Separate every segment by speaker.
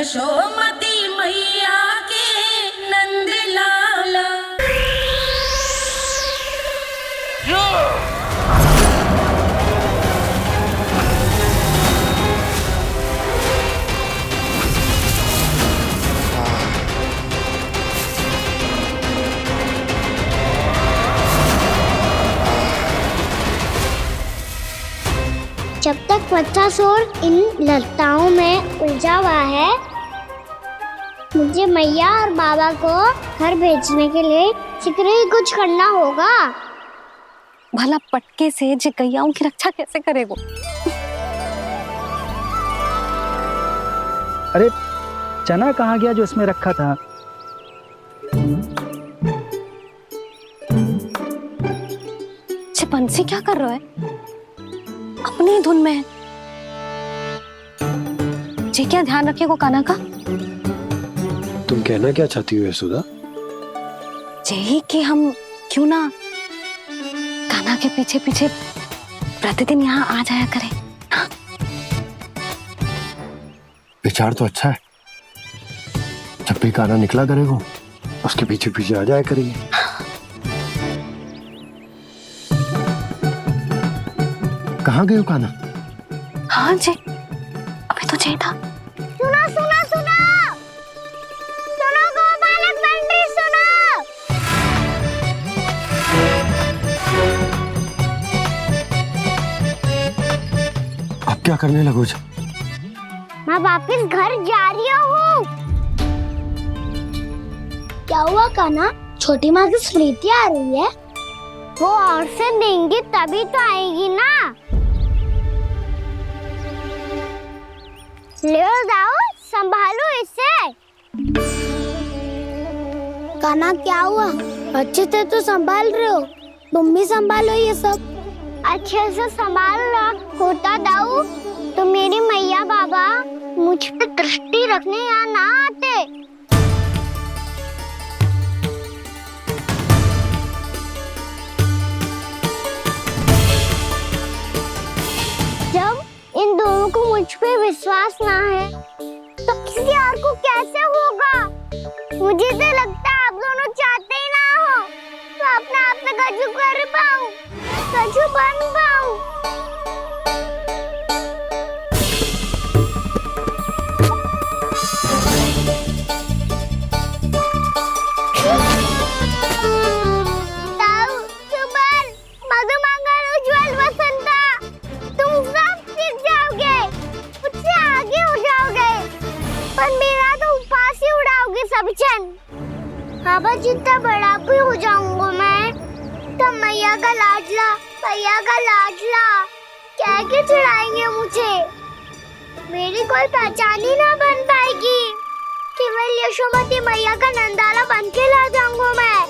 Speaker 1: यशोमती मैया के नंद लाला।
Speaker 2: जब तक वत्सासुर इन लताओं में उलझा हुआ है, मुझे मैया और बाबा को घर भेजने के लिए शीघ्र ही कुछ करना होगा।
Speaker 3: भला पटके से गैयाओं की रक्षा कैसे करेगा?
Speaker 4: अरे चना कहाँ गया जो इसमें रखा था?
Speaker 3: बंसी क्या कर रहा है? अपनी धुन में है। जी क्या ध्यान रखिएगा कान्हा का।
Speaker 5: तुम कहना क्या चाहती हो यशोदा?
Speaker 3: यही कि हम क्यों ना कान्हा के पीछे पीछे प्रतिदिन यहाँ आ जाया करें। हाँ?
Speaker 5: विचार तो अच्छा है। जब भी कान्हा निकला करेगा उसके पीछे पीछे आ जाया करेंगे। कहाँ गए हो कान्हा?
Speaker 3: हाँ जी, अभी तो चाहिए था।
Speaker 2: सुनो सुनो सुनो सुनो गोपालक मंत्री सुनो।
Speaker 5: अब क्या करने लगो?
Speaker 2: मैं वापस घर जा रही हूँ। क्या हुआ कान्हा? छोटी माँ की स्मृति आ रही है। वो और से देंगी तभी तो आएगी ना। ले जाओ, संभालो इसे। कान्हा क्या हुआ? अच्छे से तो संभाल रहे हो, तुम भी संभालो ये सब। अच्छे से संभाल रहा होता दाऊ तो मेरी मैया बाबा मुझ पे दृष्टि रखने यहाँ ना आते। जब इन दोनों को मुझ पे विश्वास ना है तो किसी और को कैसे होगा? मुझे तो लगता है आप दोनों चाहते ही ना हो तो अपने आप में गजू कर पाऊं, गजू बन पाऊं। बाबा जितना बड़ा भी हो जाऊंगा मैं तो मैया का लाडला कह के चिढ़ाएंगे मुझे। मेरी कोई पहचान ही ना बन पाएगी। केवल यशोमती मैया का नंदाला बन के ला जाऊंगा मैं।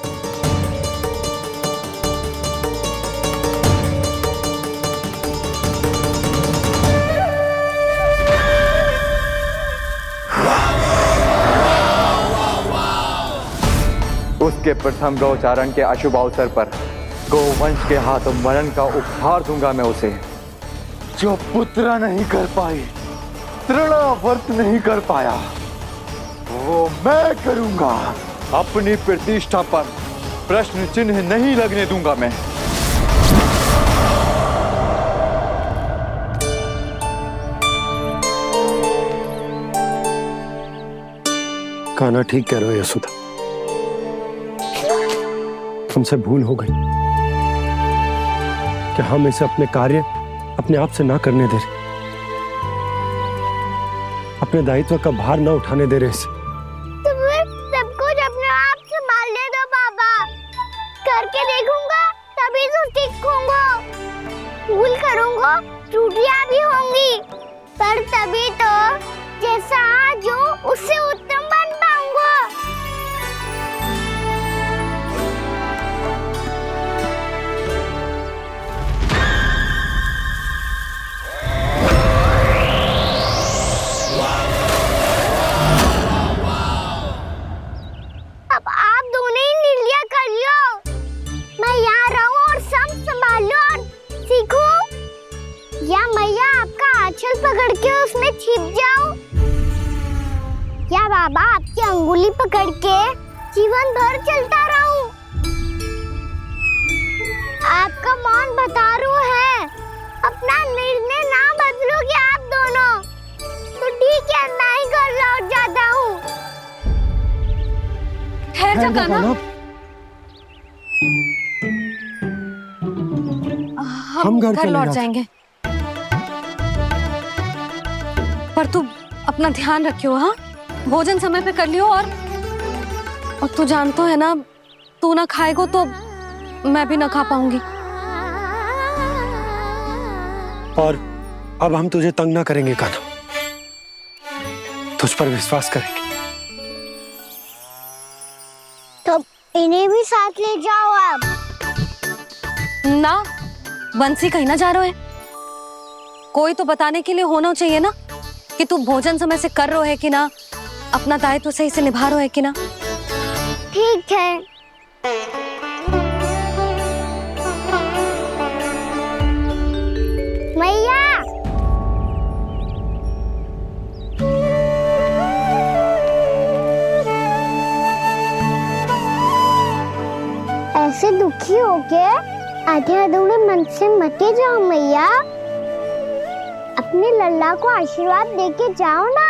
Speaker 6: उसके प्रथम गौचारण के अशुभ अवसर पर गोवंश के हाथों मरण का उपहार दूंगा मैं उसे। जो पुत्र नहीं कर पाई, तृणावर्त नहीं कर पाया, वो मैं करूंगा। अपनी प्रतिष्ठा पर प्रश्न चिन्ह नहीं लगने दूंगा मैं।
Speaker 5: कान्हा ठीक कह रहे हो यशोदा, हमसे भूल हो गई कि हम इसे अपने कार्य अपने आप से ना करने दे रहे, अपने दायित्व का भार ना उठाने दे रहे इसे।
Speaker 2: सब कुछ अपने आप से संभाल ले दो बाबा। करके देखूंगा तभी तो ठीक होऊंगा। भूल करूंगा, त्रुटियां भी होंगी, पर तभी तो जैसा आज हूं उससे उत्तम बन पाऊंगा। अब आप दोनों ही निर्णय कर लो। मैं यहाँ रहूं और सब संभालूं और सीखूं, या मैया आपका आंचल पकड़ के उसमें छिप जाऊं। क्या बाबा आपकी अंगुली पकड़ के जीवन भर चलता रहूं? आपका मौन बतारू है, अपना निर्णय ना बदलोगे आप दोनों तो ठीक है, मैं ही घर लौट जाता हूँ।
Speaker 3: ठहर जा कान्हा, हम घर
Speaker 5: चले
Speaker 3: लौट
Speaker 5: जाते।
Speaker 3: जाएंगे। पर तू अपना ध्यान रखियो, हाँ? भोजन समय पे कर लियो। और तू जानतो है ना, तू ना खाएगो तो मैं भी ना खा पाऊंगी।
Speaker 5: और अब हम तुझे तंग ना करेंगे कान्हा, तुझ पर विश्वास करेंगे।
Speaker 2: तो इन्हें भी साथ ले जाओ आप।
Speaker 3: ना, बंसी कहीं ना जा रहे है। कोई तो बताने के लिए होना चाहिए ना कि तू भोजन समय से कर रहे है कि ना, अपना दायित्व सही से निभा रहे है कि ना।
Speaker 2: ठीक है। मैया, ऐसे दुखी होके आधे अधूरे मन से मत जाओ मैया, अपने लल्ला को आशीर्वाद देके जाओ ना।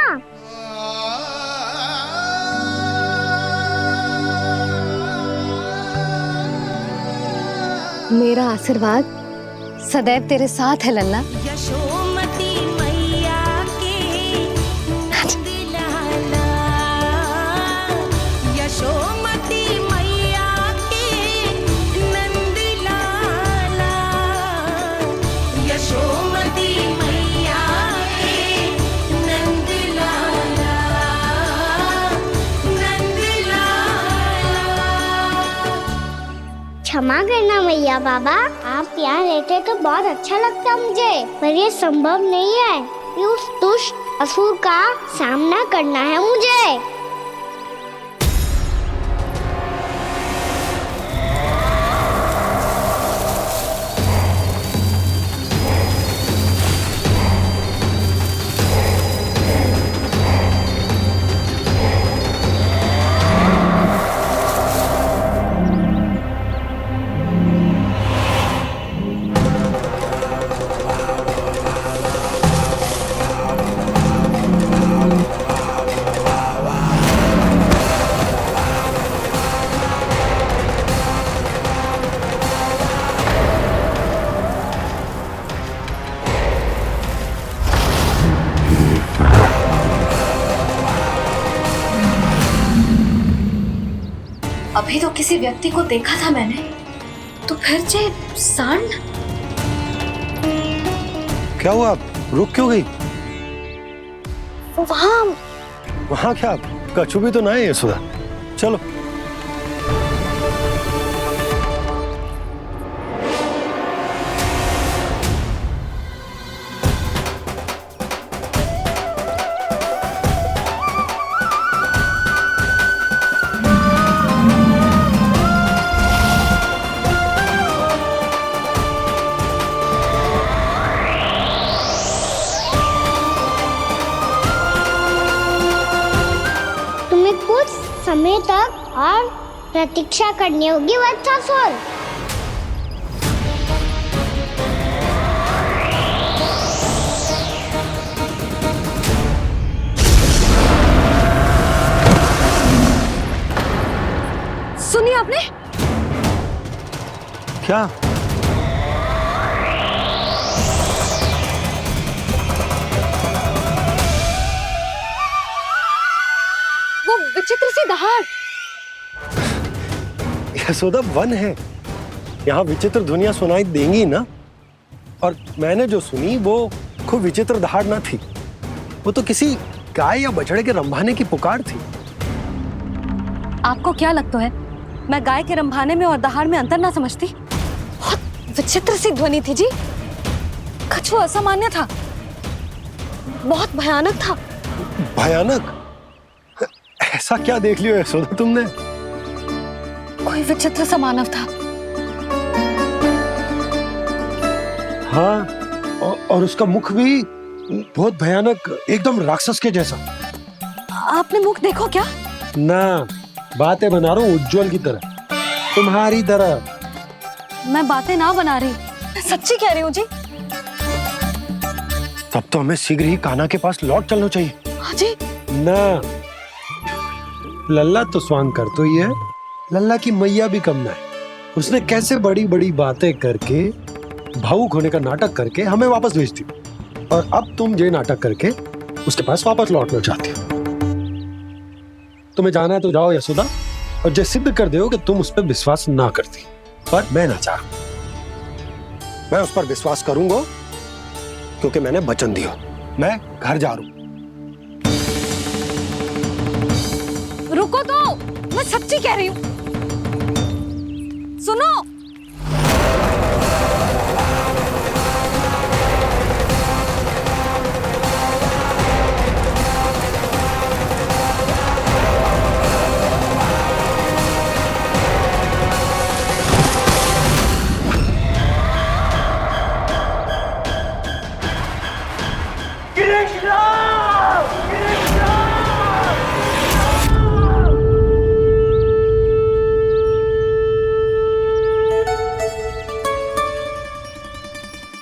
Speaker 3: मेरा आशीर्वाद सदैव तेरे साथ है लल्ला।
Speaker 1: यशोमती मैया के नंद लाला, यशोमती मैया के नंद लाला, यशोमती मैया के नंद लाला, नंद लाला।
Speaker 2: क्षमा करना मैया बाबा, आप यहाँ रहते तो बहुत अच्छा लगता मुझे, पर ये संभव नहीं है। ये उस दुष्ट असुर का सामना करना है मुझे।
Speaker 3: अभी तो किसी व्यक्ति को देखा था मैंने, तो फिर से सांड।
Speaker 5: क्या हुआ, रुक क्यों गई?
Speaker 3: वहाँ
Speaker 5: वहाँ क्या, कछु भी तो ना है यशोदा, चलो।
Speaker 2: तुम्हें कुछ समय तक और प्रतीक्षा करनी होगी वत्सासुर।
Speaker 3: सुनिए आपने?
Speaker 5: क्या?
Speaker 3: वो विचित्र सी दहाड़।
Speaker 5: यशोदा, वन है, यहाँ विचित्र ध्वनियां सुनाई देंगी ना। और मैंने जो सुनी वो खूब विचित्र दहाड़ ना थी, वो तो किसी गाय या बछड़े के रंभाने की पुकार थी।
Speaker 3: आपको क्या लगता है मैं गाय के रंभाने में और दहाड़ में अंतर ना समझती? बहुत विचित्र सी ध्वनि थी जी, कुछ वो असामान्य था, बहुत भयानक था।
Speaker 5: भयानक? ऐसा क्या देख लियो यशोदा तुमने?
Speaker 3: कोई विचित्र सा मानव था।
Speaker 5: हाँ, और उसका मुख भी बहुत भयानक, एकदम राक्षस के जैसा।
Speaker 3: आपने मुख देखो क्या?
Speaker 5: ना, बातें बना रहा हूँ उज्जवल की तरह, तुम्हारी तरह।
Speaker 3: मैं बातें ना बना रही, मैं सच्ची कह रही हूँ जी।
Speaker 5: तब तो हमें शीघ्र ही कान्हा के पास लौट चलना चाहिए।
Speaker 3: हाँ जी।
Speaker 5: ना, लल्ला तो स्वांग कर तो ही है, लल्ला की मैया भी कम ना है। उसने कैसे बड़ी बड़ी बातें करके, भावुक होने का नाटक करके हमें वापस भेज दी, और अब तुम ये नाटक करके उसके पास वापस लौटना चाहती हो। तुम्हें जाना है तो जाओ यशोदा, और ये सिद्ध कर दो कि तुम उस पर विश्वास ना करती। पर मैं ना चाह, मैं उस पर विश्वास करूंगा क्योंकि मैंने वचन दिया। मैं घर जा रहा हूं।
Speaker 3: रुको तो, मैं सच्ची कह रही हूँ। सुनो,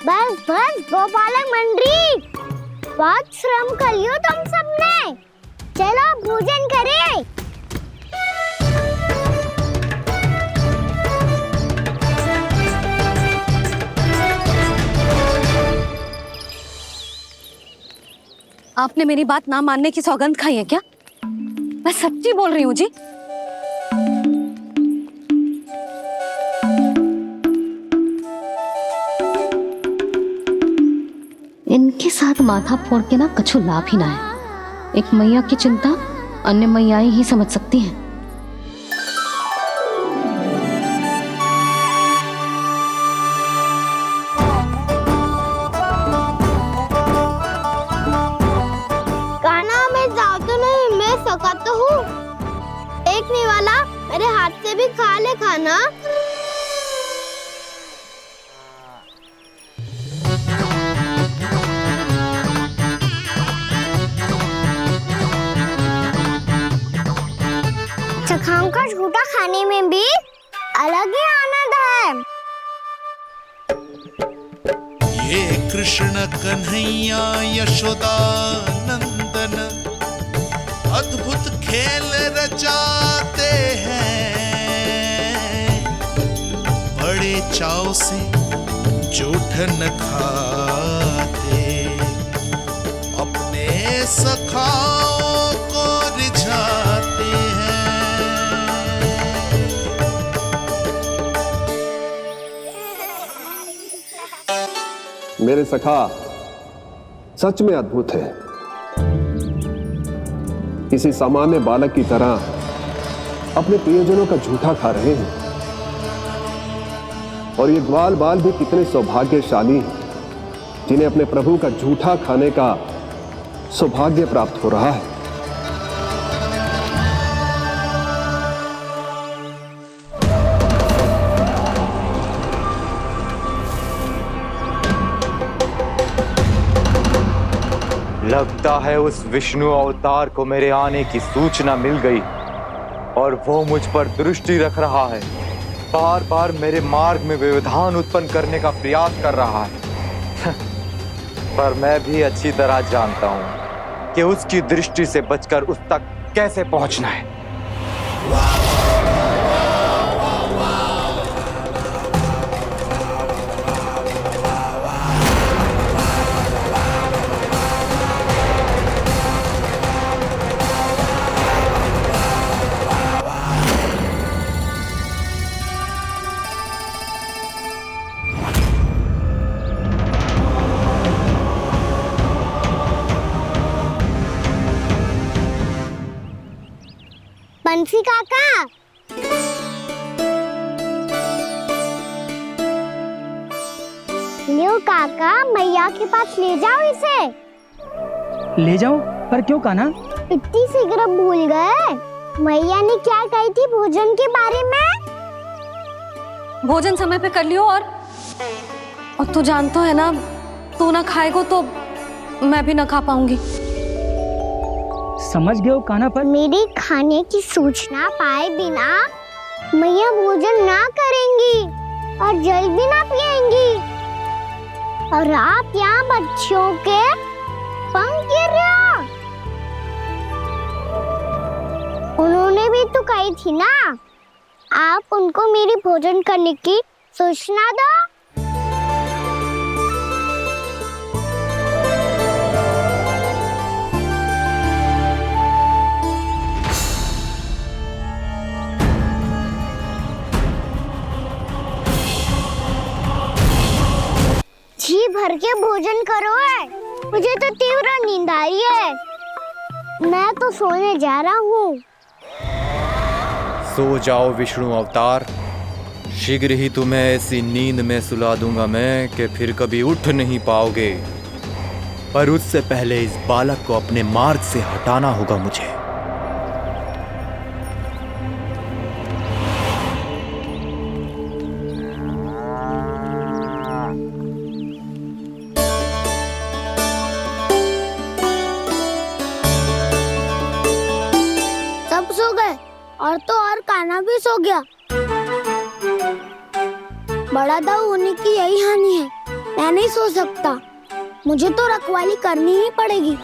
Speaker 2: बस बस गोपालक मंडली, बहुत श्रम कर लियो तुम सबने। चलो भोजन करें।
Speaker 3: आपने मेरी बात ना मानने की सौगंध खाई है क्या? मैं सच्ची बोल रही हूँ जी। इनके साथ माथा फोड़ के ना कछु लाभ ही ना है। एक मैया की चिंता अन्य मैयाएं ही समझ सकती हैं।
Speaker 2: कान्हा मैं जाओ तो नहीं, मैं सका तो हूँ। एक नहीं वाला मेरे हाथ से भी खा ले खाना। चखाओं का झूठा खाने में भी अलग ही आनंद है।
Speaker 7: ये कृष्ण कन्हैया यशोदा नंदन अद्भुत खेल रचाते हैं, बड़े चाव से जूठन खाते, अपने सखाओं को रिझाते हैं।
Speaker 8: मेरे सखा सच में अद्भुत है। किसी सामान्य बालक की तरह अपने प्रियजनों का झूठा खा रहे हैं, और ये ग्वाल बाल भी कितने सौभाग्यशाली हैं जिन्हें अपने प्रभु का झूठा खाने का सौभाग्य प्राप्त हो रहा है।
Speaker 6: लगता है उस विष्णु अवतार को मेरे आने की सूचना मिल गई और वो मुझ पर दृष्टि रख रहा है। बार बार मेरे मार्ग में व्यवधान उत्पन्न करने का प्रयास कर रहा है। पर मैं भी अच्छी तरह जानता हूं कि उसकी दृष्टि से बचकर उस तक कैसे पहुंचना है।
Speaker 2: बंसी काका, लियो काका, मैया के पास ले जाओ इसे।
Speaker 4: ले जाओ, पर क्यों कान्हा?
Speaker 2: इतनी शीघ्र भूल गए? मैया ने क्या कही थी भोजन के बारे में?
Speaker 3: भोजन समय पे कर लियो, और तू जानता है ना, तू ना खाएगो तो मैं भी ना खा पाऊंगी।
Speaker 4: समझ गए हो कान्हा पर?
Speaker 2: मेरी खाने की सूचना पाए बिना मैया भोजन ना करेंगी और जल भी ना पिएंगी, और आप यहाँ बच्चों के पंख गिर रहे हो। उन्होंने भी तो कही थी ना, आप उनको मेरी भोजन करने की सूचना दो। जी भर के भोजन करो है, मुझे तो तीव्र नींद आ रही है। मैं तो सोने जा रहा हूँ।
Speaker 6: सो जाओ विष्णु अवतार, शीघ्र ही तुम्हें ऐसी नींद में सुला दूंगा मैं कि फिर कभी उठ नहीं पाओगे। पर उससे पहले इस बालक को अपने मार्ग से हटाना होगा मुझे।
Speaker 2: सब सो गए और तो और कान्हा भी सो गया। बड़ा दाऊ होने की यही हानि है, मैं नहीं सो सकता, मुझे तो रखवाली करनी ही पड़ेगी।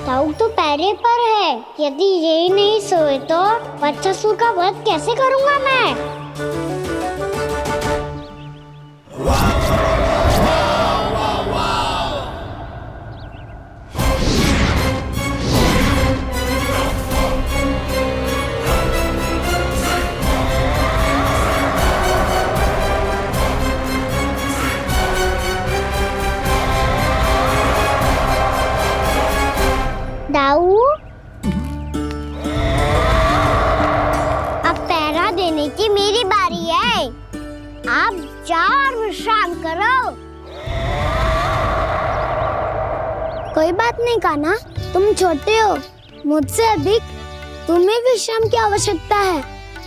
Speaker 2: दाऊ तो पैरे पर है, यदि यही नहीं सोए तो बच्चासुर का वध कैसे करूंगा मैं? दाऊ, अब पहरा देने की मेरी बारी है। आप जाओ और विश्राम करो। कोई बात नहीं कान्हा, तुम छोटे हो, मुझसे अधिक तुम्हें विश्राम की आवश्यकता है।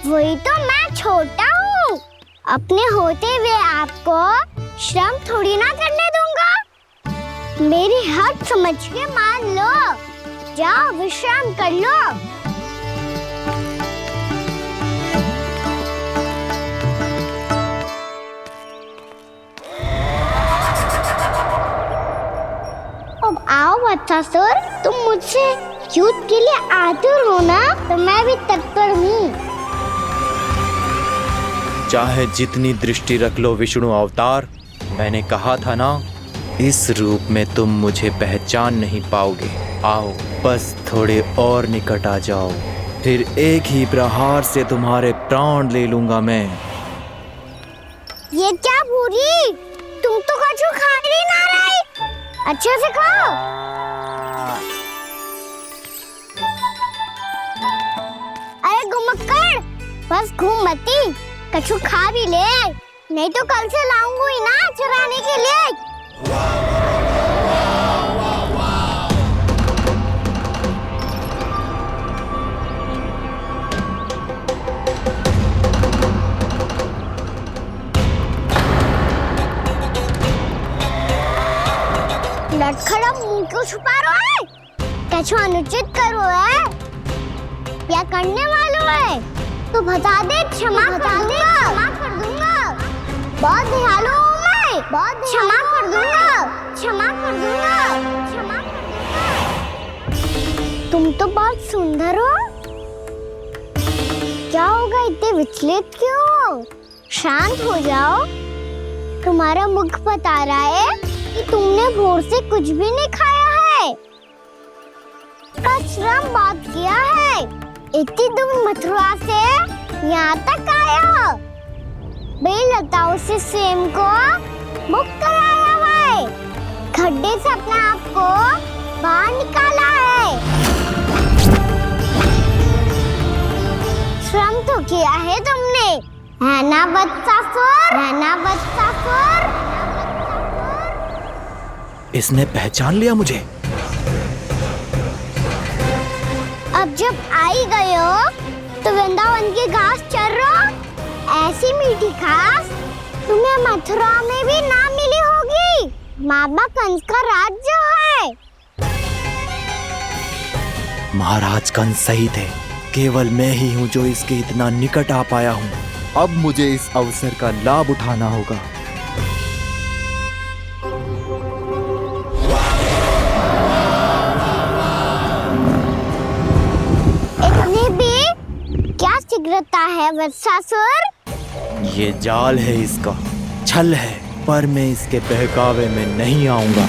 Speaker 2: वही तो मैं छोटा हूँ, अपने होते हुए आपको श्रम थोड़ी ना करने दूंगा। मेरी हद समझ के मान लो, जाओ विश्राम कर लो। अब आओ बच्चासुर, तुम मुझसे युद्ध के लिए आतुर हो ना, तो मैं भी तत्पर हूँ।
Speaker 6: चाहे जितनी दृष्टि रख लो विष्णु अवतार, मैंने कहा था ना, इस रूप में तुम मुझे पहचान नहीं पाओगे। आओ बस थोड़े और निकट आ जाओ, फिर एक ही प्रहार से तुम्हारे प्राण ले लूंगा मैं।
Speaker 2: ये क्या भूरी, तुम तो कछु खा ही ना रही, अच्छे से खाओ। अरे घुमक्कड़, बस घूम मती, कछु खा भी ले, नहीं तो कल से लाऊंगा ही ना चुराने के लिए। लटखड़ा मुंह क्यों छुपा रहा है? कछु अनुचित करो है या करने वालों है तो बता दे, क्षमा कर दूंगा। बहुत दयालु हूँ मैं, बहुत क्षमा कर दूंगा। तुम तो बहुत सुंदर हो, क्या होगा, इतने विचलित क्यों हो? शांत हो जाओ, तुम्हारा मुख बता रहा है कि तुमने भोर से कुछ भी नहीं खाया है, बस श्रम बहुत किया है। इतनी दूर मथुरा से यहाँ तक आए हो, बेलताओं से स्वयं को मुक्त कराया है, खड्डे से अपने आप को बाहर निकाला है। श्रम तो किया है तुमने, है ना बच्चासुर?
Speaker 6: इसने पहचान लिया मुझे।
Speaker 2: अब जब आई गए हो तो वृंदावन की घास चर रहो। ऐसी मीठी घास तुम्हें मथुरा में भी ना मिली होगी। मामा कंस का राज जो है।
Speaker 9: महाराज कंस सही थे, केवल मैं ही हूँ जो इसके इतना निकट आ पाया हूँ। अब मुझे इस अवसर का लाभ उठाना होगा।
Speaker 2: इतनी भी क्या शीघ्रता है वत्सासुर?
Speaker 9: ये जाल है इसका, छल है, पर मैं इसके बहकावे में नहीं आऊंगा।